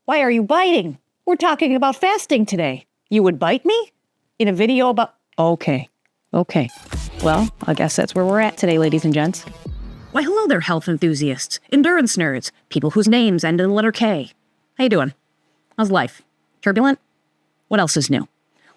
Why are you biting? We're talking about fasting today. You would bite me? In a video about... Okay. Well, I guess that's where we're at today, ladies and gents. Why, hello there, health enthusiasts, endurance nerds, people whose names end in the letter K. How you doing? How's life? Turbulent? What else is new?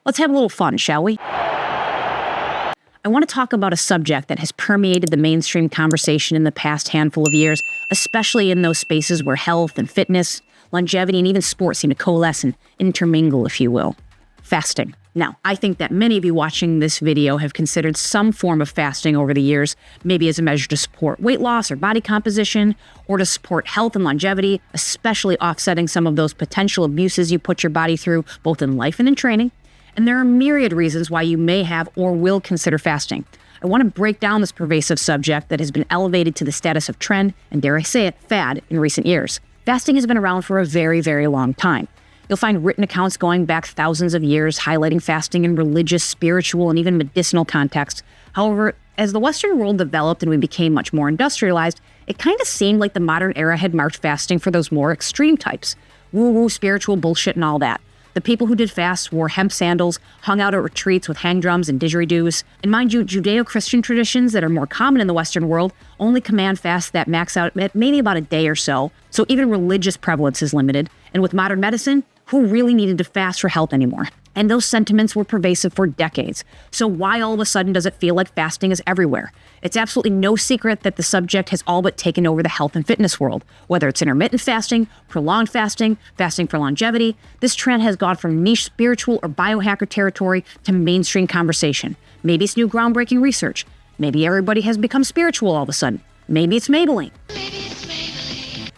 Let's have a little fun, shall we? I want to talk about a subject that has permeated the mainstream conversation in the past handful of years, especially in those spaces where health and fitness, longevity, and even sports seem to coalesce and intermingle, if you will. Fasting. Now, I think that many of you watching this video have considered some form of fasting over the years, maybe as a measure to support weight loss or body composition, or to support health and longevity, especially offsetting some of those potential abuses you put your body through, both in life and in training. And there are myriad reasons why you may have or will consider fasting. I want to break down this pervasive subject that has been elevated to the status of trend, and dare I say it, fad, in recent years. Fasting has been around for a very, very long time. You'll find written accounts going back thousands of years highlighting fasting in religious, spiritual, and even medicinal contexts. However, as the Western world developed and we became much more industrialized, it kind of seemed like the modern era had marked fasting for those more extreme types. Woo-woo, spiritual bullshit and all that. The people who did fasts wore hemp sandals, hung out at retreats with hang drums and didgeridoos. And mind you, Judeo-Christian traditions that are more common in the Western world only command fasts that max out at maybe about a day or so. So even religious prevalence is limited. And with modern medicine, who really needed to fast for health anymore? And those sentiments were pervasive for decades. So why all of a sudden does it feel like fasting is everywhere? It's absolutely no secret that the subject has all but taken over the health and fitness world. Whether it's intermittent fasting, prolonged fasting, fasting for longevity, this trend has gone from niche spiritual or biohacker territory to mainstream conversation. Maybe it's new groundbreaking research. Maybe everybody has become spiritual all of a sudden. Maybe it's Maybelline.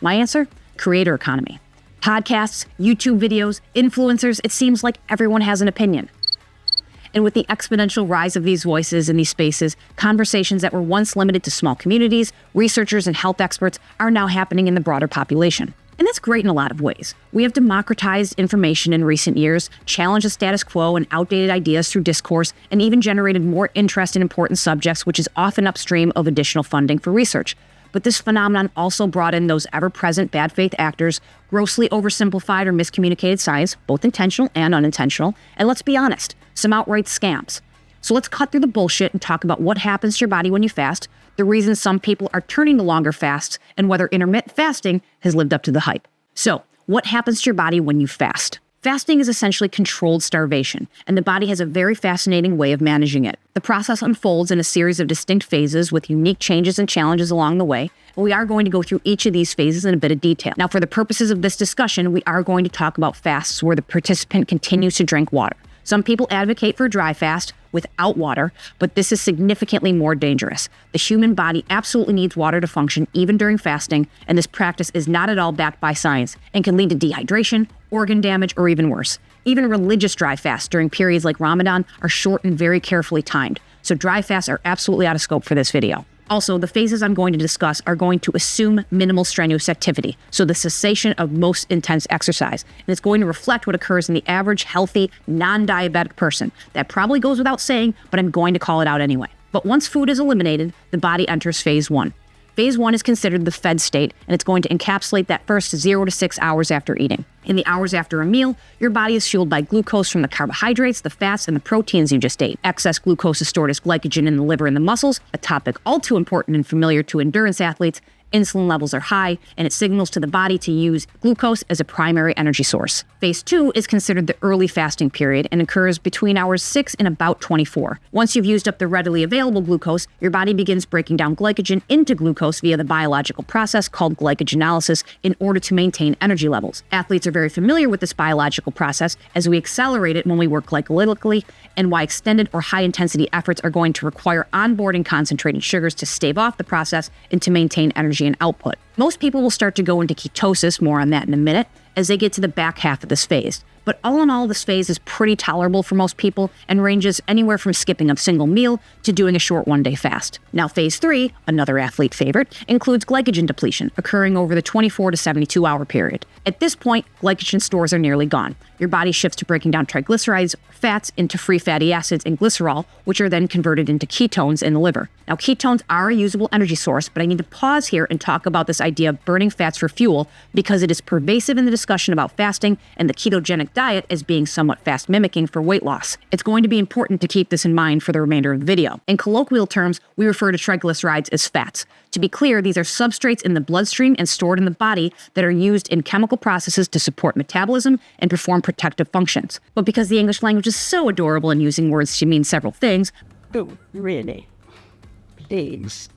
My answer? Creator economy. Podcasts, YouTube videos, influencers, it seems like everyone has an opinion. And with the exponential rise of these voices in these spaces, conversations that were once limited to small communities, researchers, and health experts are now happening in the broader population. And that's great in a lot of ways. We have democratized information in recent years, challenged the status quo and outdated ideas through discourse, and even generated more interest in important subjects, which is often upstream of additional funding for research. But this phenomenon also brought in those ever-present bad faith actors, grossly oversimplified or miscommunicated science, both intentional and unintentional, and let's be honest, some outright scams. So let's cut through the bullshit and talk about what happens to your body when you fast, the reasons some people are turning to longer fasts, and whether intermittent fasting has lived up to the hype. So, what happens to your body when you fast? Fasting is essentially controlled starvation, and the body has a very fascinating way of managing it. The process unfolds in a series of distinct phases with unique changes and challenges along the way, and we are going to go through each of these phases in a bit of detail. Now, for the purposes of this discussion, we are going to talk about fasts where the participant continues to drink water. Some people advocate for a dry fast without water, but this is significantly more dangerous. The human body absolutely needs water to function even during fasting, and this practice is not at all backed by science and can lead to dehydration, organ damage, or even worse. Even religious dry fasts during periods like Ramadan are short and very carefully timed, so dry fasts are absolutely out of scope for this video. Also, the phases I'm going to discuss are going to assume minimal strenuous activity, so the cessation of most intense exercise, and it's going to reflect what occurs in the average, healthy, non-diabetic person. That probably goes without saying, but I'm going to call it out anyway. But once food is eliminated, the body enters phase 1. Phase 1 is considered the fed state, and it's going to encapsulate that first 0 to 6 hours after eating. In the hours after a meal, your body is fueled by glucose from the carbohydrates, the fats, and the proteins you just ate. Excess glucose is stored as glycogen in the liver and the muscles, a topic all too important and familiar to endurance athletes. Insulin levels are high, and it signals to the body to use glucose as a primary energy source. Phase 2 is considered the early fasting period and occurs between hours 6 and about 24. Once you've used up the readily available glucose, your body begins breaking down glycogen into glucose via the biological process called glycogenolysis in order to maintain energy levels. Athletes are very familiar with this biological process as we accelerate it when we work glycolytically, and why extended or high-intensity efforts are going to require onboarding concentrated sugars to stave off the process and to maintain energy and output. Most people will start to go into ketosis, more on that in a minute, as they get to the back half of this phase. But all in all, this phase is pretty tolerable for most people and ranges anywhere from skipping a single meal to doing a short one-day fast. Now, phase 3, another athlete favorite, includes glycogen depletion, occurring over the 24 to 72-hour period. At this point, glycogen stores are nearly gone. Your body shifts to breaking down triglycerides, fats, into free fatty acids and glycerol, which are then converted into ketones in the liver. Now, ketones are a usable energy source, but I need to pause here and talk about this idea of burning fats for fuel because it is pervasive in the discussion about fasting and the ketogenic diet as being somewhat fast mimicking for weight loss. It's going to be important to keep this in mind for the remainder of the video. In colloquial terms, we refer to triglycerides as fats. To be clear, these are substrates in the bloodstream and stored in the body that are used in chemical processes to support metabolism and perform protective functions. But because the English language is so adorable in using words to mean several things, Really? Please.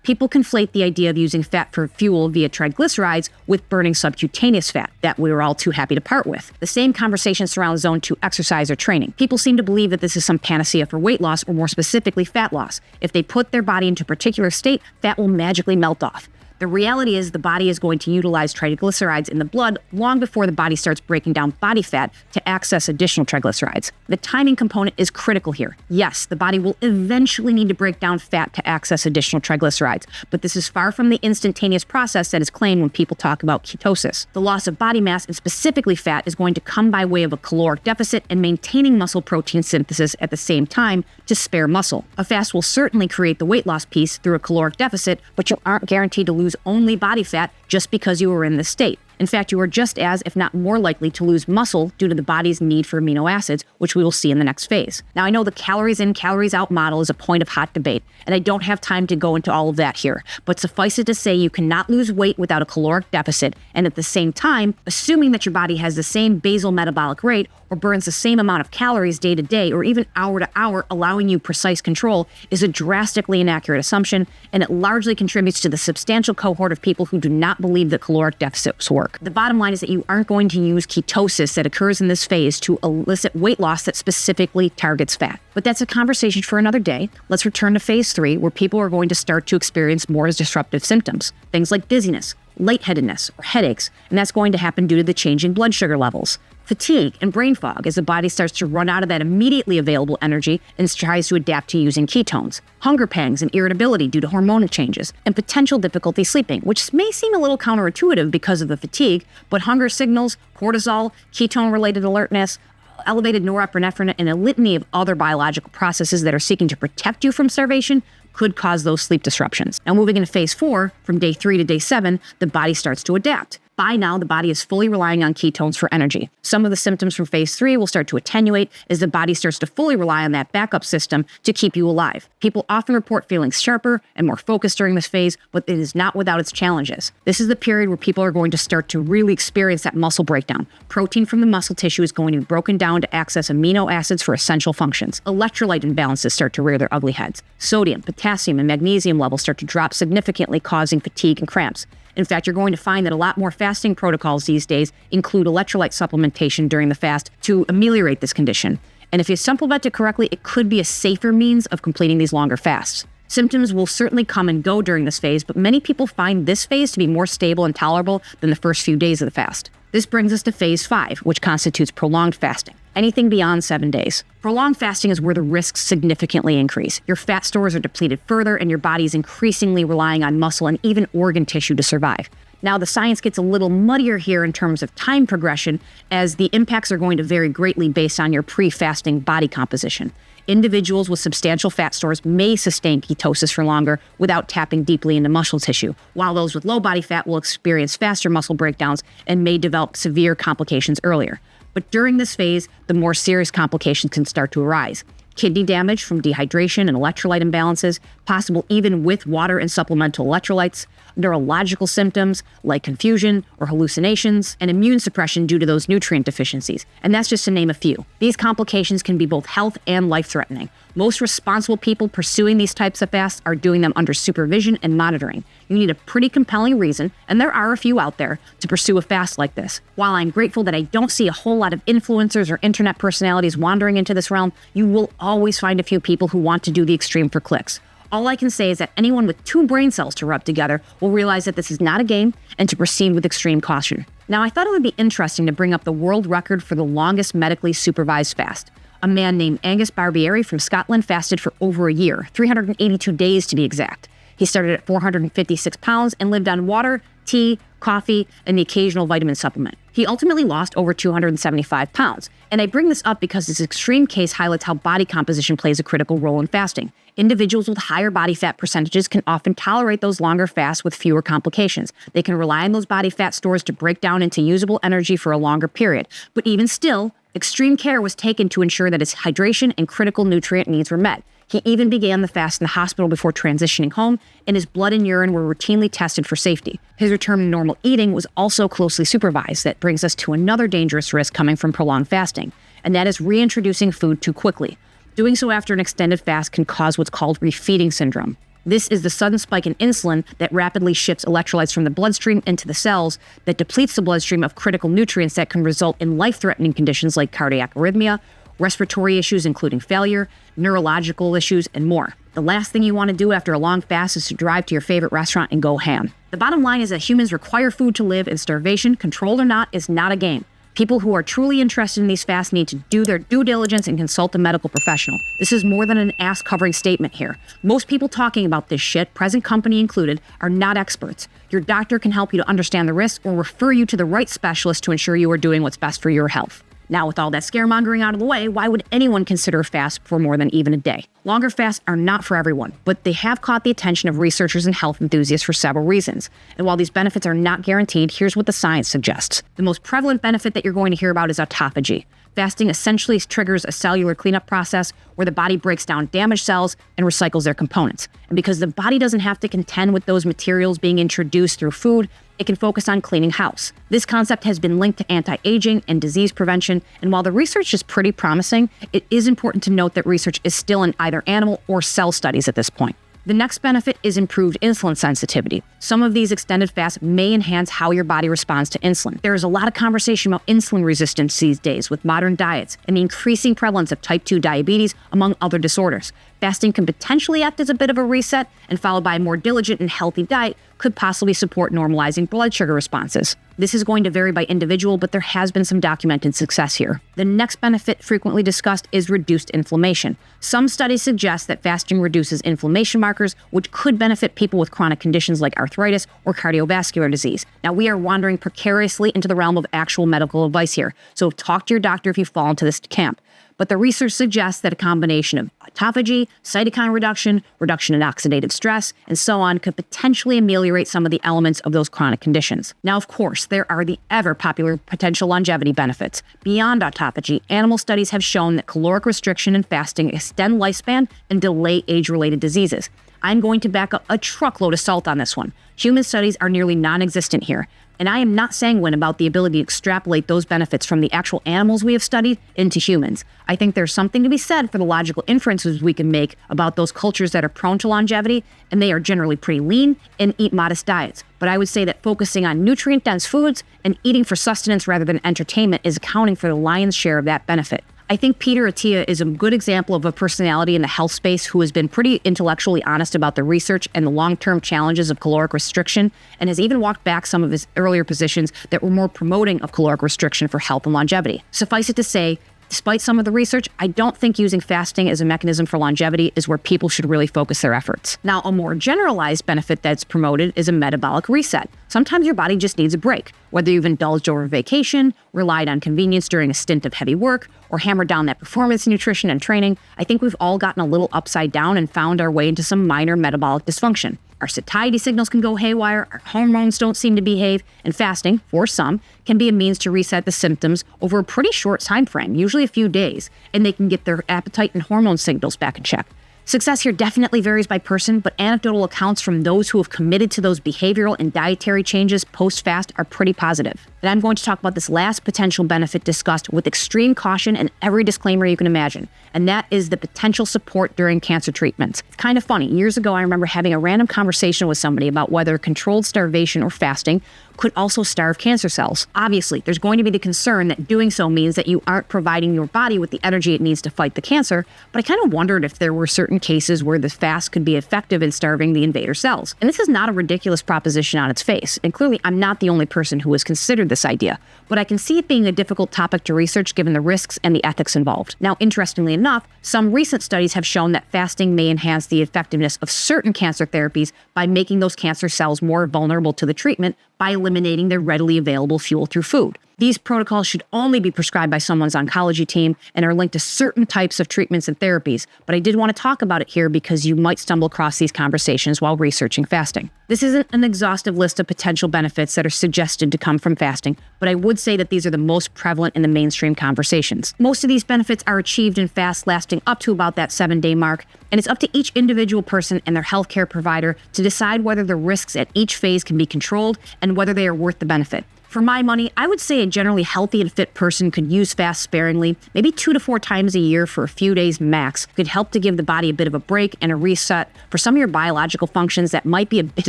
people conflate the idea of using fat for fuel via triglycerides with burning subcutaneous fat that we were all too happy to part with. The same conversation surrounds Zone 2 exercise or training. People seem to believe that this is some panacea for weight loss, or more specifically, fat loss. If they put their body into a particular state, fat will magically melt off. The reality is the body is going to utilize triglycerides in the blood long before the body starts breaking down body fat to access additional triglycerides. The timing component is critical here. Yes, the body will eventually need to break down fat to access additional triglycerides, but this is far from the instantaneous process that is claimed when people talk about ketosis. The loss of body mass, and specifically fat, is going to come by way of a caloric deficit and maintaining muscle protein synthesis at the same time to spare muscle. A fast will certainly create the weight loss piece through a caloric deficit, but you aren't guaranteed to lose only body fat just because you are in this state. In fact, you are just as, if not more likely, to lose muscle due to the body's need for amino acids, which we will see in the next phase. Now, I know the calories in, calories out model is a point of hot debate, and I don't have time to go into all of that here, but suffice it to say you cannot lose weight without a caloric deficit, and at the same time, assuming that your body has the same basal metabolic rate or burns the same amount of calories day to day or even hour to hour, allowing you precise control, is a drastically inaccurate assumption, and it largely contributes to the substantial cohort of people who do not believe that caloric deficits work. The bottom line is that you aren't going to use ketosis that occurs in this phase to elicit weight loss that specifically targets fat. But that's a conversation for another day. Let's return to phase 3, where people are going to start to experience more disruptive symptoms. Things like dizziness, lightheadedness, or headaches, and that's going to happen due to the changing blood sugar levels. Fatigue and brain fog as the body starts to run out of that immediately available energy and tries to adapt to using ketones. Hunger pangs and irritability due to hormonal changes, and potential difficulty sleeping, which may seem a little counterintuitive because of the fatigue, but hunger signals, cortisol, ketone-related alertness, elevated norepinephrine, and a litany of other biological processes that are seeking to protect you from starvation could cause those sleep disruptions. Now, moving into phase 4, from day 3 to day 7, the body starts to adapt. By now, the body is fully relying on ketones for energy. Some of the symptoms from phase 3 will start to attenuate as the body starts to fully rely on that backup system to keep you alive. People often report feeling sharper and more focused during this phase, but it is not without its challenges. This is the period where people are going to start to really experience that muscle breakdown. Protein from the muscle tissue is going to be broken down to access amino acids for essential functions. Electrolyte imbalances start to rear their ugly heads. Sodium, potassium, and magnesium levels start to drop significantly, causing fatigue and cramps. In fact, you're going to find that a lot more fasting protocols these days include electrolyte supplementation during the fast to ameliorate this condition. And if you supplement it correctly, it could be a safer means of completing these longer fasts. Symptoms will certainly come and go during this phase, but many people find this phase to be more stable and tolerable than the first few days of the fast. This brings us to phase 5, which constitutes prolonged fasting. Anything beyond 7 days. Prolonged fasting is where the risks significantly increase. Your fat stores are depleted further, and your body is increasingly relying on muscle and even organ tissue to survive. Now, the science gets a little muddier here in terms of time progression, as the impacts are going to vary greatly based on your pre-fasting body composition. Individuals with substantial fat stores may sustain ketosis for longer without tapping deeply into muscle tissue, while those with low body fat will experience faster muscle breakdowns and may develop severe complications earlier. But during this phase, the more serious complications can start to arise. Kidney damage from dehydration and electrolyte imbalances, possible even with water and supplemental electrolytes, neurological symptoms like confusion or hallucinations, and immune suppression due to those nutrient deficiencies. And that's just to name a few. These complications can be both health and life-threatening. Most responsible people pursuing these types of fasts are doing them under supervision and monitoring. You need a pretty compelling reason, and there are a few out there, to pursue a fast like this. While I'm grateful that I don't see a whole lot of influencers or internet personalities wandering into this realm, you will always find a few people who want to do the extreme for clicks. All I can say is that anyone with 2 brain cells to rub together will realize that this is not a game and to proceed with extreme caution. Now, I thought it would be interesting to bring up the world record for the longest medically supervised fast. A man named Angus Barbieri from Scotland fasted for over a year, 382 days to be exact. He started at 456 pounds and lived on water, tea, coffee, and the occasional vitamin supplement. He ultimately lost over 275 pounds. And I bring this up because this extreme case highlights how body composition plays a critical role in fasting. Individuals with higher body fat percentages can often tolerate those longer fasts with fewer complications. They can rely on those body fat stores to break down into usable energy for a longer period. But even still, extreme care was taken to ensure that his hydration and critical nutrient needs were met. He even began the fast in the hospital before transitioning home, and his blood and urine were routinely tested for safety. His return to normal eating was also closely supervised. That brings us to another dangerous risk coming from prolonged fasting, and that is reintroducing food too quickly. Doing so after an extended fast can cause what's called refeeding syndrome. This is the sudden spike in insulin that rapidly shifts electrolytes from the bloodstream into the cells, that depletes the bloodstream of critical nutrients that can result in life-threatening conditions like cardiac arrhythmia, respiratory issues including failure, neurological issues, and more. The last thing you want to do after a long fast is to drive to your favorite restaurant and go ham. The bottom line is that humans require food to live, and starvation, controlled or not, is not a game. People who are truly interested in these fasts need to do their due diligence and consult a medical professional. This is more than an ass-covering statement here. Most people talking about this shit, present company included, are not experts. Your doctor can help you to understand the risks or refer you to the right specialist to ensure you are doing what's best for your health. Now, with all that scaremongering out of the way, why would anyone consider a fast for more than even a day? Longer fasts are not for everyone, but they have caught the attention of researchers and health enthusiasts for several reasons. And while these benefits are not guaranteed, here's what the science suggests. The most prevalent benefit that you're going to hear about is autophagy. Fasting essentially triggers a cellular cleanup process where the body breaks down damaged cells and recycles their components. And because the body doesn't have to contend with those materials being introduced through food, it can focus on cleaning house. This concept has been linked to anti-aging and disease prevention, and while the research is pretty promising, it is important to note that research is still in either animal or cell studies at this point. The next benefit is improved insulin sensitivity. Some of these extended fasts may enhance how your body responds to insulin. There is a lot of conversation about insulin resistance these days with modern diets and the increasing prevalence of type 2 diabetes, among other disorders. Fasting can potentially act as a bit of a reset, and followed by a more diligent and healthy diet could possibly support normalizing blood sugar responses. This is going to vary by individual, but there has been some documented success here. The next benefit frequently discussed is reduced inflammation. Some studies suggest that fasting reduces inflammation markers, which could benefit people with chronic conditions like arthritis or cardiovascular disease. Now, we are wandering precariously into the realm of actual medical advice here, so talk to your doctor if you fall into this camp. But the research suggests that a combination of autophagy, cytokine reduction, reduction in oxidative stress, and so on could potentially ameliorate some of the elements of those chronic conditions. Now, of course, there are the ever-popular potential longevity benefits. Beyond autophagy, animal studies have shown that caloric restriction and fasting extend lifespan and delay age-related diseases. I'm going to back up a truckload of salt on this one. Human studies are nearly non-existent here. And I am not sanguine about the ability to extrapolate those benefits from the actual animals we have studied into humans. I think there's something to be said for the logical inferences we can make about those cultures that are prone to longevity, and they are generally pretty lean and eat modest diets. But I would say that focusing on nutrient-dense foods and eating for sustenance rather than entertainment is accounting for the lion's share of that benefit. I think Peter Attia is a good example of a personality in the health space who has been pretty intellectually honest about the research and the long-term challenges of caloric restriction, and has even walked back some of his earlier positions that were more promoting of caloric restriction for health and longevity. Suffice it to say, despite some of the research, I don't think using fasting as a mechanism for longevity is where people should really focus their efforts. Now, a more generalized benefit that's promoted is a metabolic reset. Sometimes your body just needs a break. Whether you've indulged over vacation, relied on convenience during a stint of heavy work, or hammered down that performance nutrition and training, I think we've all gotten a little upside down and found our way into some minor metabolic dysfunction. Our satiety signals can go haywire, our hormones don't seem to behave, and fasting, for some, can be a means to reset the symptoms over a pretty short time frame, usually a few days, and they can get their appetite and hormone signals back in check. Success here definitely varies by person, but anecdotal accounts from those who have committed to those behavioral and dietary changes post-fast are pretty positive. And I'm going to talk about this last potential benefit discussed with extreme caution and every disclaimer you can imagine, and that is the potential support during cancer treatments. It's kind of funny. Years ago, I remember having a random conversation with somebody about whether controlled starvation or fasting could also starve cancer cells. Obviously, there's going to be the concern that doing so means that you aren't providing your body with the energy it needs to fight the cancer, but I kind of wondered if there were certain cases where the fast could be effective in starving the invader cells. And this is not a ridiculous proposition on its face, and clearly I'm not the only person who has considered this idea, but I can see it being a difficult topic to research given the risks and the ethics involved. Now, interestingly enough, some recent studies have shown that fasting may enhance the effectiveness of certain cancer therapies by making those cancer cells more vulnerable to the treatment by eliminating their readily available fuel through food. These protocols should only be prescribed by someone's oncology team and are linked to certain types of treatments and therapies, but I did want to talk about it here because you might stumble across these conversations while researching fasting. This isn't an exhaustive list of potential benefits that are suggested to come from fasting, but I would say that these are the most prevalent in the mainstream conversations. Most of these benefits are achieved in fasts lasting up to about that 7-day mark, and it's up to each individual person and their healthcare provider to decide whether the risks at each phase can be controlled and whether they are worth the benefit. For my money, I would say a generally healthy and fit person could use fast sparingly, maybe 2 to 4 times a year for a few days max. Could help to give the body a bit of a break and a reset for some of your biological functions that might be a bit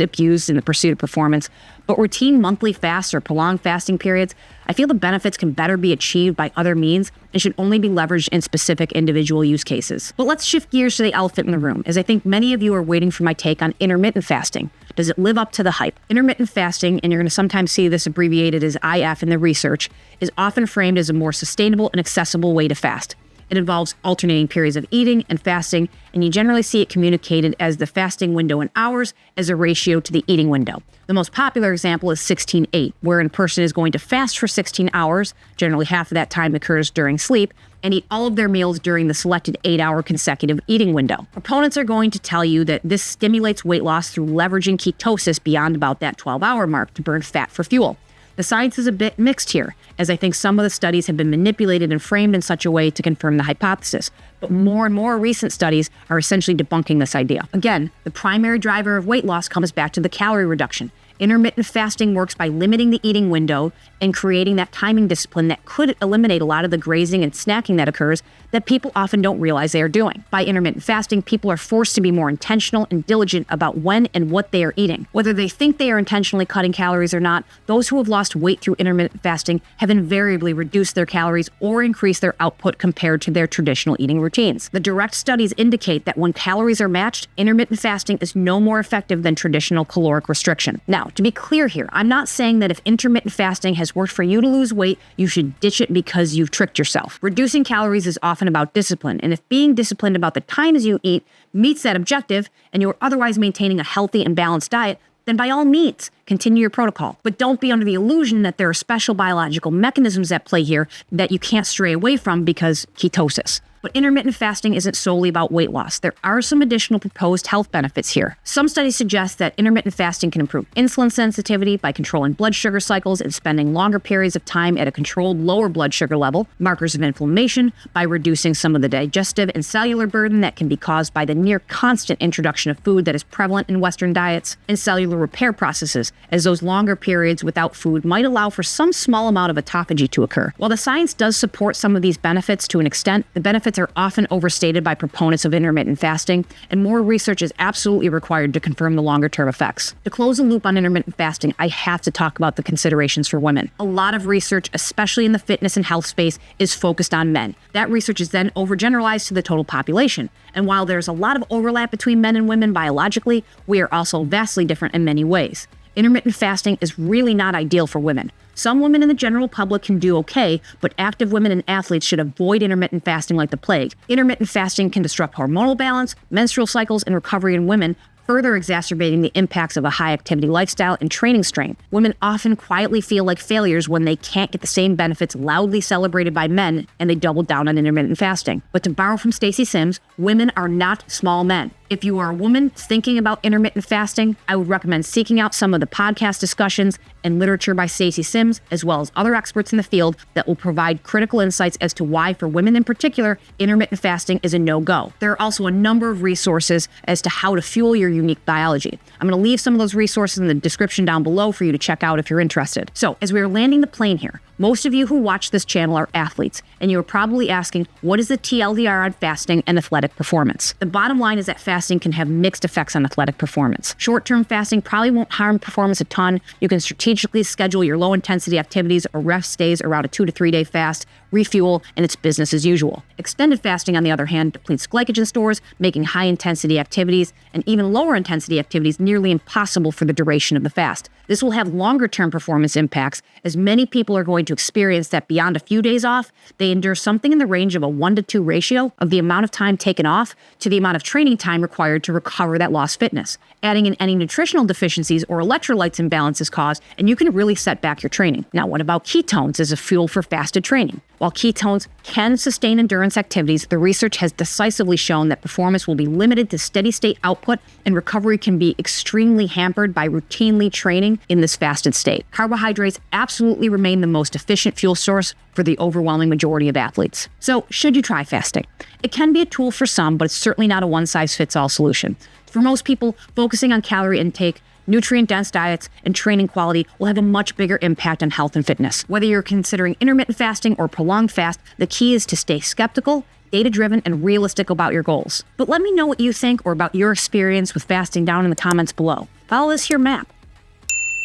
abused in the pursuit of performance. But routine monthly fasts or prolonged fasting periods, I feel the benefits can better be achieved by other means and should only be leveraged in specific individual use cases. But let's shift gears to the elephant in the room, as I think many of you are waiting for my take on intermittent fasting. Does it live up to the hype? Intermittent fasting, and you're going to sometimes see this abbreviated as IF in the research, is often framed as a more sustainable and accessible way to fast. It involves alternating periods of eating and fasting, and you generally see it communicated as the fasting window in hours as a ratio to the eating window. The most popular example is 16-8, wherein a person is going to fast for 16 hours, generally half of that time occurs during sleep, and eat all of their meals during the selected 8-hour consecutive eating window. Proponents are going to tell you that this stimulates weight loss through leveraging ketosis beyond about that 12-hour mark to burn fat for fuel. The science is a bit mixed here, as I think some of the studies have been manipulated and framed in such a way to confirm the hypothesis. But more and more recent studies are essentially debunking this idea. Again, the primary driver of weight loss comes back to the calorie reduction. Intermittent fasting works by limiting the eating window and creating that timing discipline that could eliminate a lot of the grazing and snacking that occurs that people often don't realize they are doing. By intermittent fasting, people are forced to be more intentional and diligent about when and what they are eating. Whether they think they are intentionally cutting calories or not, those who have lost weight through intermittent fasting have invariably reduced their calories or increased their output compared to their traditional eating routines. The direct studies indicate that when calories are matched, intermittent fasting is no more effective than traditional caloric restriction. Now, to be clear here, I'm not saying that if intermittent fasting has worked for you to lose weight, you should ditch it because you've tricked yourself. Reducing calories is often about discipline, and if being disciplined about the times you eat meets that objective, and you're otherwise maintaining a healthy and balanced diet, then by all means, continue your protocol. But don't be under the illusion that there are special biological mechanisms at play here that you can't stray away from because ketosis. But intermittent fasting isn't solely about weight loss. There are some additional proposed health benefits here. Some studies suggest that intermittent fasting can improve insulin sensitivity by controlling blood sugar cycles and spending longer periods of time at a controlled lower blood sugar level, markers of inflammation by reducing some of the digestive and cellular burden that can be caused by the near constant introduction of food that is prevalent in Western diets, and cellular repair processes, as those longer periods without food might allow for some small amount of autophagy to occur. While the science does support some of these benefits to an extent, the benefits are often overstated by proponents of intermittent fasting, and more research is absolutely required to confirm the longer-term effects. To close the loop on intermittent fasting, I have to talk about the considerations for women. A lot of research, especially in the fitness and health space, is focused on men. That research is then overgeneralized to the total population. And while there's a lot of overlap between men and women biologically, we are also vastly different in many ways. Intermittent fasting is really not ideal for women. Some women in the general public can do okay, but active women and athletes should avoid intermittent fasting like the plague. Intermittent fasting can disrupt hormonal balance, menstrual cycles, and recovery in women, further exacerbating the impacts of a high-activity lifestyle and training strain. Women often quietly feel like failures when they can't get the same benefits loudly celebrated by men, and they double down on intermittent fasting. But to borrow from Stacey Sims, women are not small men. If you are a woman thinking about intermittent fasting, I would recommend seeking out some of the podcast discussions and literature by Stacey Sims, as well as other experts in the field that will provide critical insights as to why, for women in particular, intermittent fasting is a no-go. There are also a number of resources as to how to fuel your unique biology. I'm going to leave some of those resources in the description down below for you to check out if you're interested. So, as we are landing the plane here, most of you who watch this channel are athletes, and you are probably asking, what is the TLDR on fasting and athletic performance? The bottom line is that fasting can have mixed effects on athletic performance. Short-term fasting probably won't harm performance a ton. You can strategically schedule your low-intensity activities or rest days around a 2 to 3 day fast, refuel, and it's business as usual. Extended fasting, on the other hand, depletes glycogen stores, making high-intensity activities and even lower-intensity activities nearly impossible for the duration of the fast. This will have longer-term performance impacts, as many people are going to experience that beyond a few days off, they endure something in the range of a 1-to-2 ratio of the amount of time taken off to the amount of training time required to recover that lost fitness. Adding in any nutritional deficiencies or electrolytes imbalances cause, and you can really set back your training. Now, what about ketones as a fuel for fasted training? While ketones can sustain endurance activities, the research has decisively shown that performance will be limited to steady state output, and recovery can be extremely hampered by routinely training in this fasted state. Carbohydrates absolutely remain the most efficient fuel source for the overwhelming majority of athletes. So, should you try fasting? It can be a tool for some, but it's certainly not a one-size-fits-all solution. For most people, focusing on calorie intake, nutrient-dense diets, and training quality will have a much bigger impact on health and fitness. Whether you're considering intermittent fasting or prolonged fast, the key is to stay skeptical, data-driven, and realistic about your goals. But let me know what you think or about your experience with fasting down in the comments below. Follow this here map.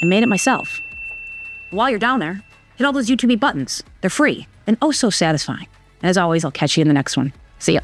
I made it myself. While you're down there, hit all those YouTube buttons. They're free and oh so satisfying. And as always, I'll catch you in the next one. See ya.